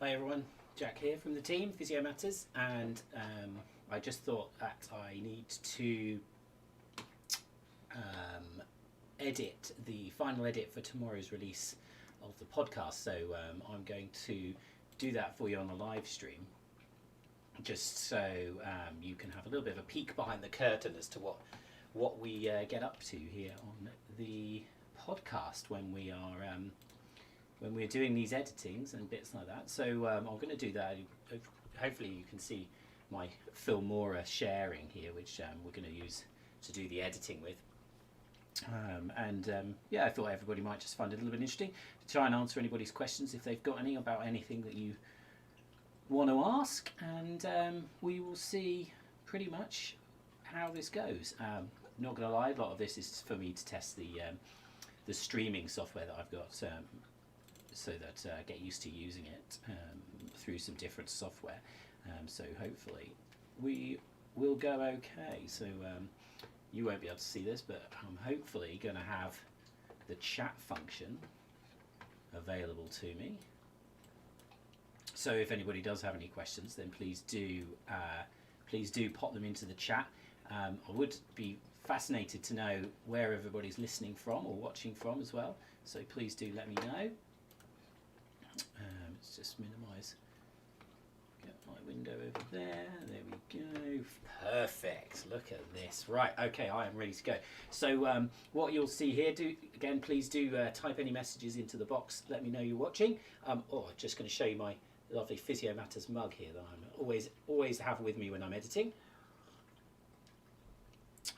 Hi everyone, Jack here from the team, Physio Matters, and I just thought that I need to edit the final edit for tomorrow's release of the podcast, so I'm going to do that for you on the live stream, just so you can have a little bit of a peek behind the curtain as to what we get up to here on the podcast when we're doing these editings and bits like that. So I'm going to do that. Hopefully you can see my Filmora sharing here, which we're going to use to do the editing with. Yeah, I thought everybody might just find it a little bit interesting to try and answer anybody's questions if they've got any about anything that you want to ask, and we will see pretty much how this goes. Not going to lie, a lot of this is for me to test the streaming software that I've got, so that I get used to using it through some different software. So hopefully we will go okay. So you won't be able to see this, but I'm hopefully going to have the chat function available to me. So if anybody does have any questions, then please do pop them into the chat. I would be fascinated to know where everybody's listening from or watching from as well. So please do let me know. Let's just minimise, get my window over there, there we go, perfect, look at this. Right, okay, I am ready to go. So what you'll see here, please do type any messages into the box, let me know you're watching. Just going to show you my lovely Physio Matters mug here that I'm always have with me when I'm editing.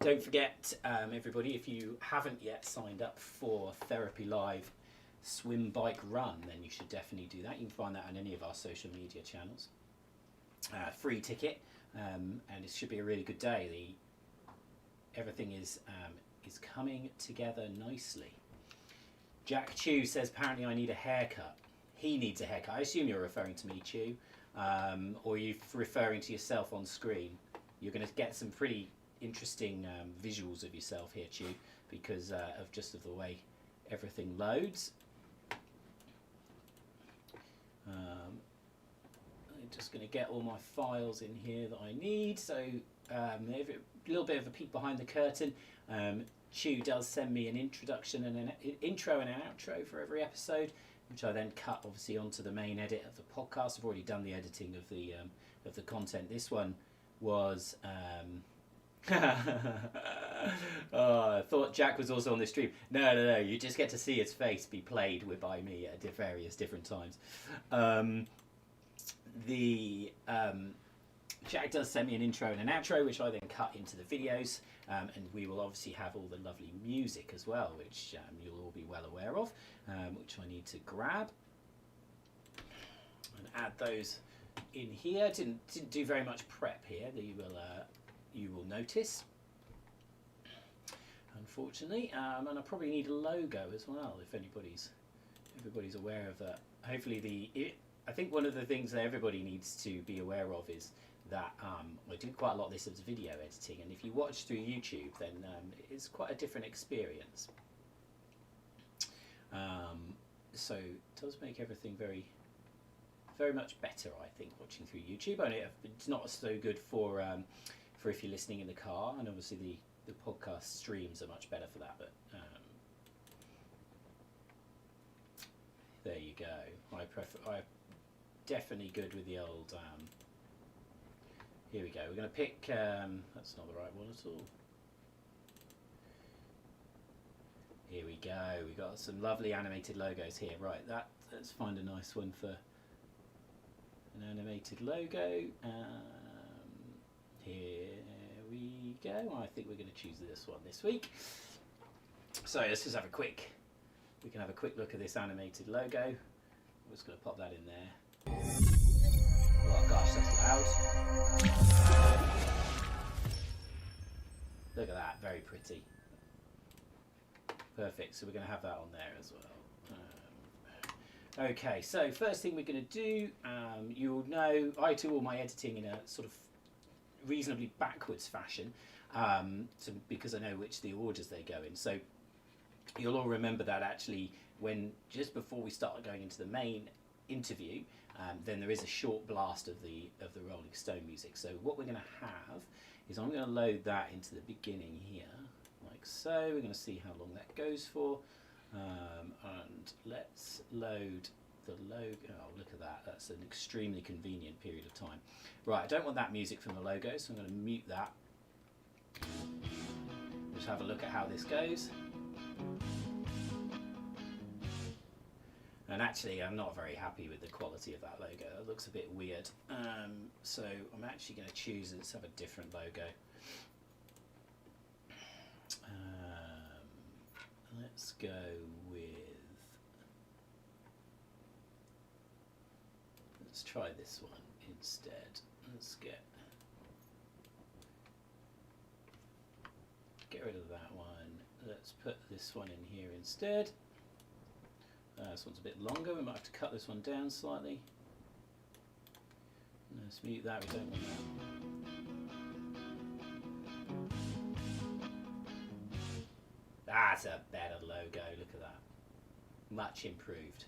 Don't forget, everybody, if you haven't yet signed up for Therapy Live Swim, Bike, Run, then you should definitely do that. You can find that on any of our social media channels. Free ticket, and it should be a really good day. Everything is coming together nicely. Jack Chew says apparently I need a haircut. He needs a haircut. I assume you're referring to me, Chew, or are you referring to yourself on screen? You're going to get some pretty interesting visuals of yourself here, Chew, because of the way everything loads. I'm just going to get all my files in here that I need. So a little bit of a peek behind the curtain. Chew does send me an introduction and an intro and an outro for every episode, which I then cut obviously onto the main edit of the podcast. I've already done the editing of the content. This one was. I thought Jack was also on the stream. No, you just get to see his face be played with by me at various different times. Jack does send me an intro and an outro, which I then cut into the videos, and we will obviously have all the lovely music as well, which you'll all be well aware of, which I need to grab and add those in here. Didn't do very much prep here. You will notice, unfortunately, and I probably need a logo as well if everybody's aware of that. Hopefully I think one of the things that everybody needs to be aware of is that I do quite a lot of this as video editing, and if you watch through YouTube, then it's quite a different experience. So it does make everything very, very much better, I think, watching through YouTube. Only it's not so good for if you're listening in the car, and obviously the podcast streams are much better for that, but there you go. I'm definitely good with the old here we go, we're going to pick that's not the right one at all. Here we go, we've got some lovely animated logos here. Right, let's find a nice one for an animated logo. Here we go. I think we're going to choose this one this week. So let's just have we can have a quick look at this animated logo. I'm just going to pop that in there. Oh gosh, that's loud. Look at that, very pretty. Perfect, so we're going to have that on there as well. Okay, so first thing we're going to do, you'll know I do all my editing in a sort of reasonably backwards fashion, because I know which the orders they go in. So you'll all remember that actually when just before we start going into the main interview, then there is a short blast of the Rolling Stone music. So what we're going to have is I'm going to load that into the beginning here, like so. We're going to see how long that goes for, and let's load the logo. Oh, look at that. That's an extremely convenient period of time. Right, I don't want that music from the logo, so I'm going to mute that. Just have a look at how this goes. And actually, I'm not very happy with the quality of that logo. It looks a bit weird. So I'm actually going to choose, let's have a different logo. Let's go with, let's try this one instead. Let's get rid of that one. Let's put this one in here instead. This one's a bit longer. We might have to cut this one down slightly. Let's mute that. We don't want that. That's a better logo. Look at that. Much improved.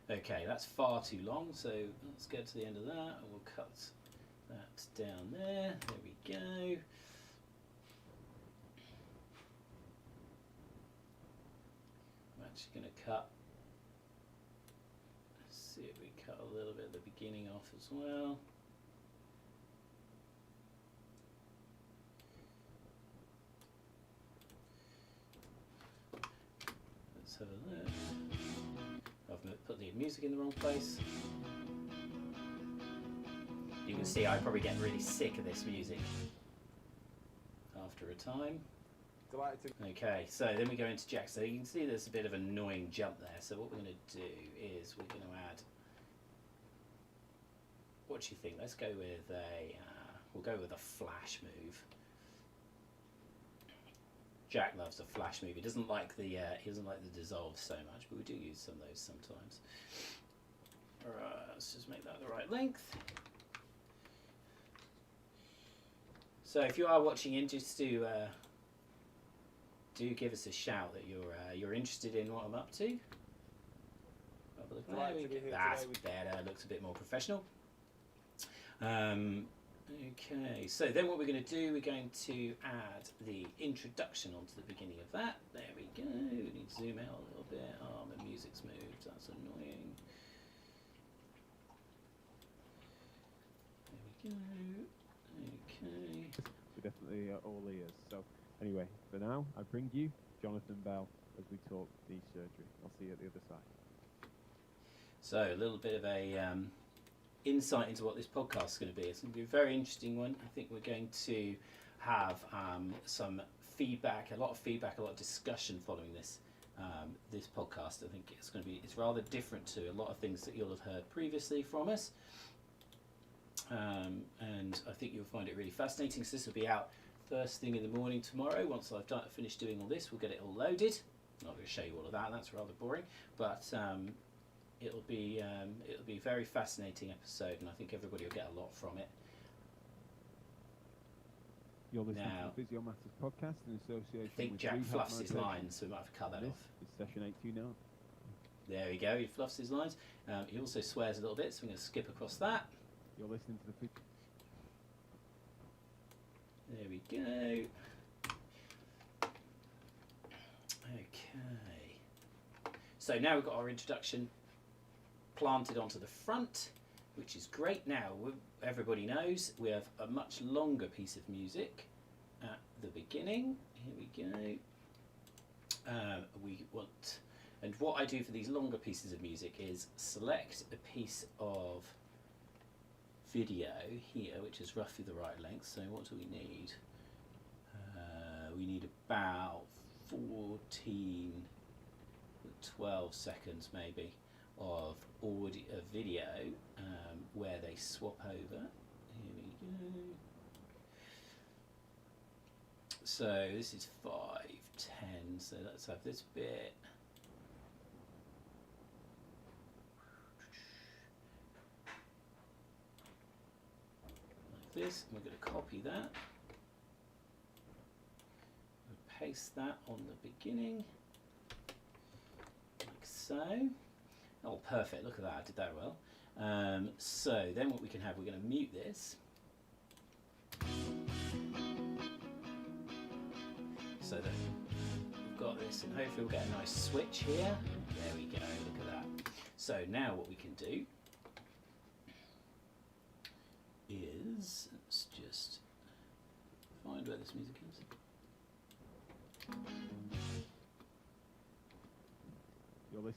Okay, that's far too long. So let's get to the end of that, and we'll cut that down there. There we go. I'm actually going to cut. See if we cut a little bit of the beginning off as well. Let's have a look. I've put the music in the wrong place. You can see I probably get really sick of this music after a time. Okay, so then we go into Jack. So you can see there's a bit of an annoying jump there. So what we're going to do is we're going to add, what do you think? Let's go with a, we'll go with a flash move. Jack loves a flash move. He doesn't like the dissolve so much, but we do use some of those sometimes. All right, let's just make that the right length. So if you are watching in, just do give us a shout that you're interested in what I'm up to. Have a look. That's better. Looks a bit more professional. Okay, so then what we're going to do, we're going to add the introduction onto the beginning of that. There we go. We need to zoom out a little bit. Oh, my music's moved. That's annoying. There we go. Okay. We're definitely all ears. So anyway, for now, I bring you Jonathan Bell as we talk knee surgery. I'll see you at the other side. So a little bit of a insight into what this podcast is going to be. It's going to be a very interesting one. I think we're going to have some feedback, a lot of discussion following this this podcast. I think it's rather different to a lot of things that you'll have heard previously from us. And I think you'll find it really fascinating. So this will be out first thing in the morning tomorrow. Once I've finished doing all this, we'll get it all loaded. I'm not going to show you all of that. That's rather boring. But it'll be a very fascinating episode, and I think everybody will get a lot from it. You're listening to the Physio Matters podcast in association. I think Jack fluffs his lines, so we might have to cut that off. It's session 829. There we go. He fluffs his lines. He also swears a little bit, so we're going to skip across that. You're listening to the Physio. There we go. Okay. So now we've got our introduction planted onto the front, which is great. Now everybody knows we have a much longer piece of music at the beginning. Here we go. We want, and what I do for these longer pieces of music is select a piece of video here, which is roughly the right length. So what do we need? We need about 14, 12 seconds maybe of audio, video, where they swap over. Here we go. So this is 5:10. So let's have this bit. Like this. And we're going to copy that. We'll paste that on the beginning, like so. Oh, perfect. Look at that. I did that well. So then what we can have, we're going to mute this. So that we've got this, and hopefully we'll get a nice switch here. There we go, look at that. So now what we can do is, let's just find where this music is. You're listening.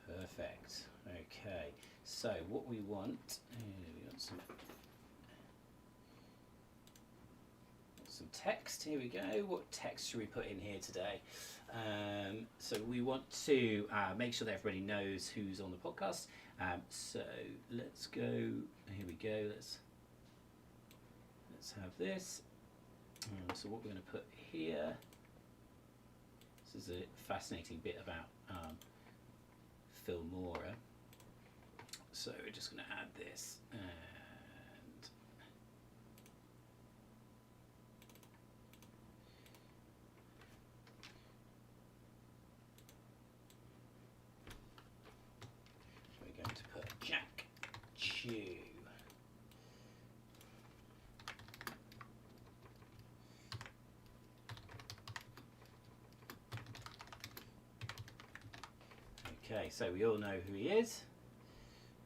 Perfect. Okay. So what we want, we got some text. Here we go. What text should we put in here today? So we want to make sure that everybody knows who's on the podcast. So let's go. Here we go. Let's have this. So what we're going to put here. This is a fascinating bit about Filmora. So we're just going to add this, and we're going to put Jack Chew. Okay, so we all know who he is,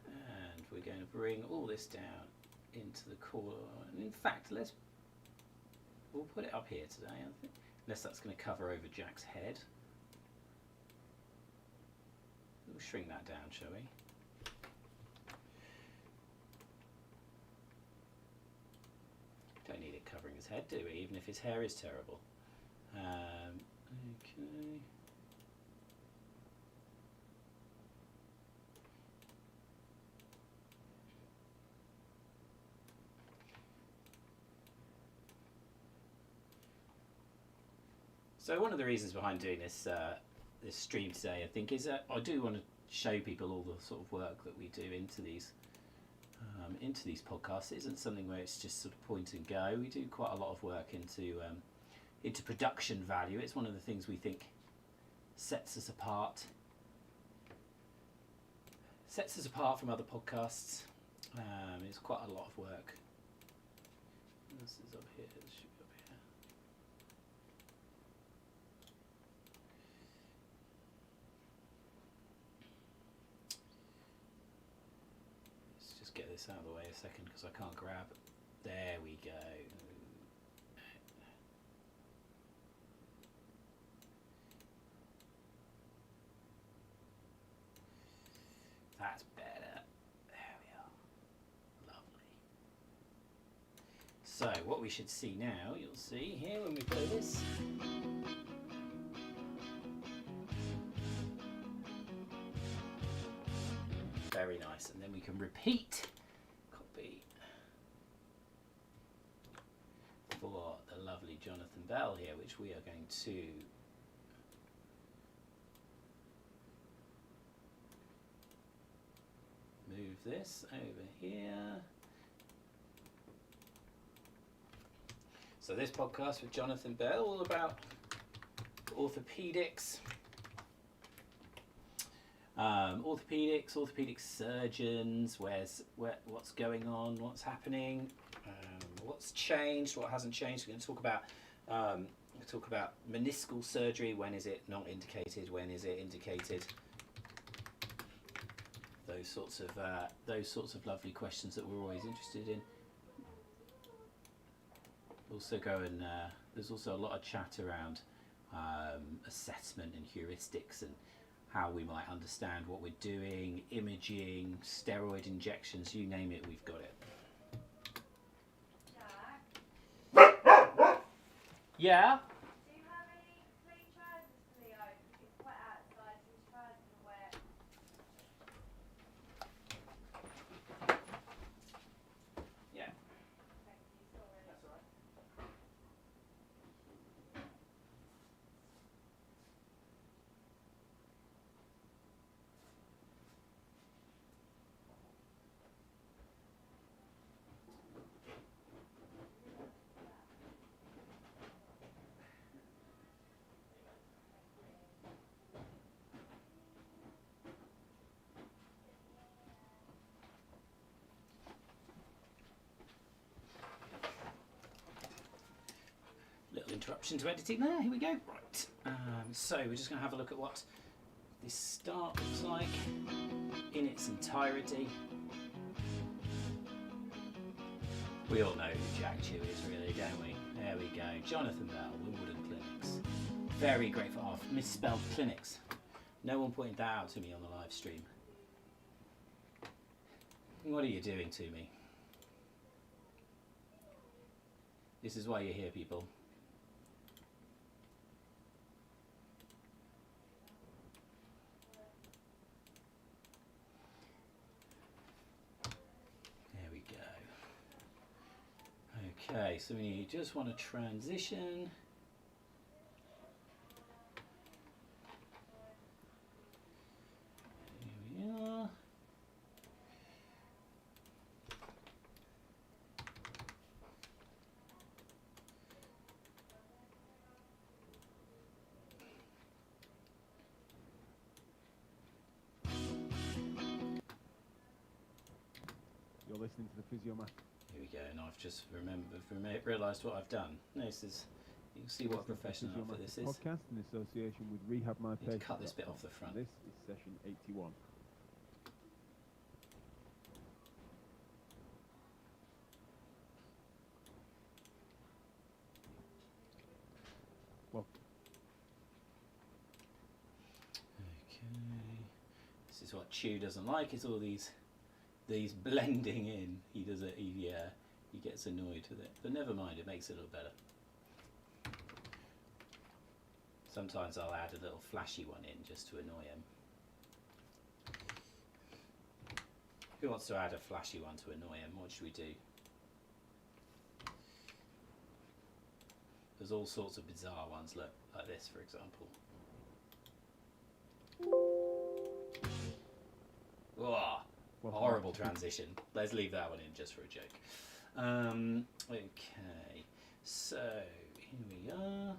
and we're going to bring all this down into the corner. And in fact, we'll put it up here today, I think, unless that's going to cover over Jack's head. We'll shrink that down, shall we? Don't need it covering his head, do we? Even if his hair is terrible. Okay. So one of the reasons behind doing this this stream today, I think, is that I do want to show people all the sort of work that we do into these podcasts. It isn't something where it's just sort of point and go. We do quite a lot of work into production value. It's one of the things we think sets us apart from other podcasts. It's quite a lot of work. This is up here. This should be up here. Let's just get this out of the way a second because I can't grab. There we go. That's better. There we are. Lovely. So what we should see now, you'll see here when we play this. Very nice. And then we can repeat, copy for the lovely Jonathan Bell here, which we are going to move this over here. So this podcast with Jonathan Bell, all about orthopedics, orthopedic surgeons, what's going on, what's happening, what's changed, what hasn't changed. We're going to talk about meniscal surgery. When is it not indicated? When is it indicated? Those sorts of lovely questions that we're always interested in. Also there's also a lot of chat around assessment and heuristics and how we might understand what we're doing, imaging, steroid injections, you name it, we've got it. Jack? Yeah? Do you have any clean trousers for Leo? It's quite outside, so his trousers are wet. Yeah. Thank you, sorry. That's all right. interruption to editing there. Here we go. Right. So we're just going to have a look at what this start looks like in its entirety. We all know who Jack Chew is, really, don't we? There we go. Jonathan Bell, Wimbledon Clinics. Very grateful. Oh, misspelled clinics. No one pointed that out to me on the live stream. What are you doing to me? This is why you're here, people. There we go. Okay, so we just want to transition. Here we are. You're listening to the Physiomat. Here we go, and I've just realised what I've done. No, this is, you can see what a professional outfit this is. Podcast in association with Rehab My Need to Patient. cut this bit off the front. This is session 81. Well, Okay, this is what Chew doesn't like, is all these blending in. He does it. He gets annoyed with it, but never mind. It makes it look better. Sometimes I'll add a little flashy one in just to annoy him. Who wants to add a flashy one to annoy him? What should we do? There's all sorts of bizarre ones, look, like this, for example. Whoa, horrible transition. Let's leave that one in just for a joke. Okay, so here we are.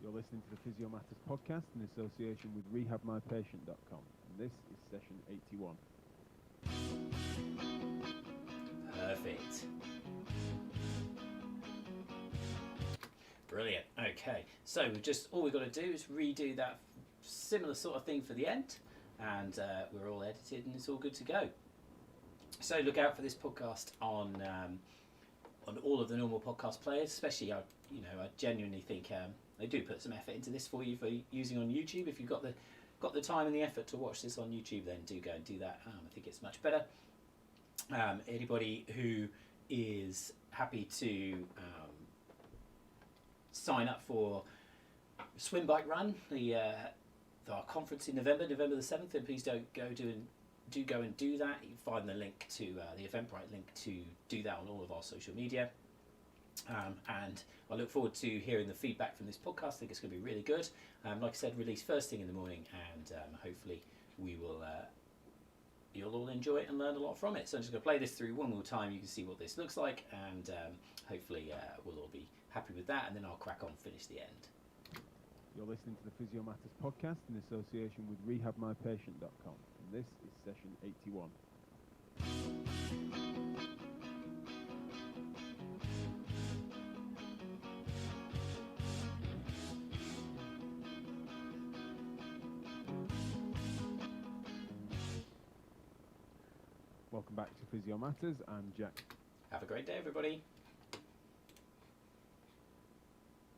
you're listening to the Physio Matters podcast in association with rehabmypatient.com. And this is session 81. Perfect. Brilliant. Okay, so all we've got to do is redo that similar sort of thing for the end, and we're all edited and it's all good to go. So look out for this podcast on all of the normal podcast players, especially I genuinely think they do put some effort into this for you for using on YouTube. If you've got the time and the effort to watch this on YouTube, then do go and do that. I think it's much better. Anybody who is happy to sign up for Swim Bike Run, our conference in November the 7th, then please do go and do that. You can find the link to the Eventbrite link to do that on all of our social media. And I look forward to hearing the feedback from this podcast. I think it's going to be really good. Like I said, release first thing in the morning, and hopefully you'll all enjoy it and learn a lot from it. So I'm just going to play this through one more time. You can see what this looks like, and hopefully we'll all be happy with that, and then I'll crack on and finish the end. You're listening to the Physio Matters podcast in association with rehabmypatient.com. And this is session 81. Welcome back to Physio Matters. I'm Jack. Have a great day, everybody.